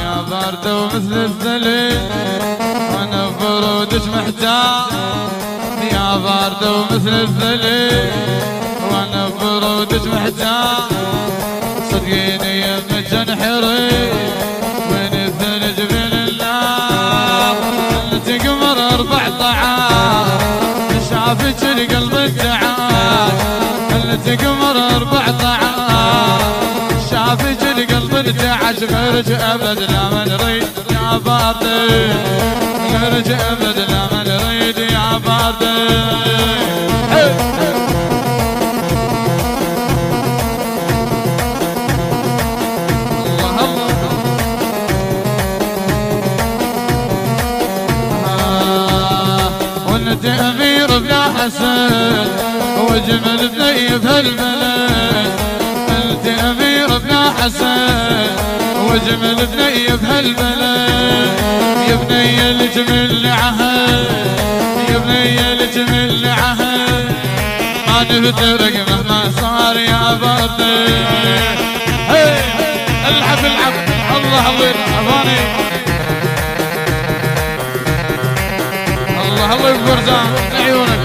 يا بارد ومثل الذليل وانا برودك محتار. يا بارد ومثل الذليل وانا برودك محتار. صدقيني يمك انحري وين الثلج بين النار. انت قمر 14 شافك القلب انتعاش. انت قمر 14 شافك القلب انتعاش. غيرك ابد لا ما نريد يا باردي. غيرك ابد لا ما نريد يا باردي. وانت امير بلا حسن وجمل بني بهالبلد. انت امير بلا حسن وجمل بني بهالبلد. يا بني الجمل عهد يا بني الجمل عهد. ما نفترق مهما صار يا باردي. العب العب الله الله يرحمني. الله الله يكبر زان عيونك.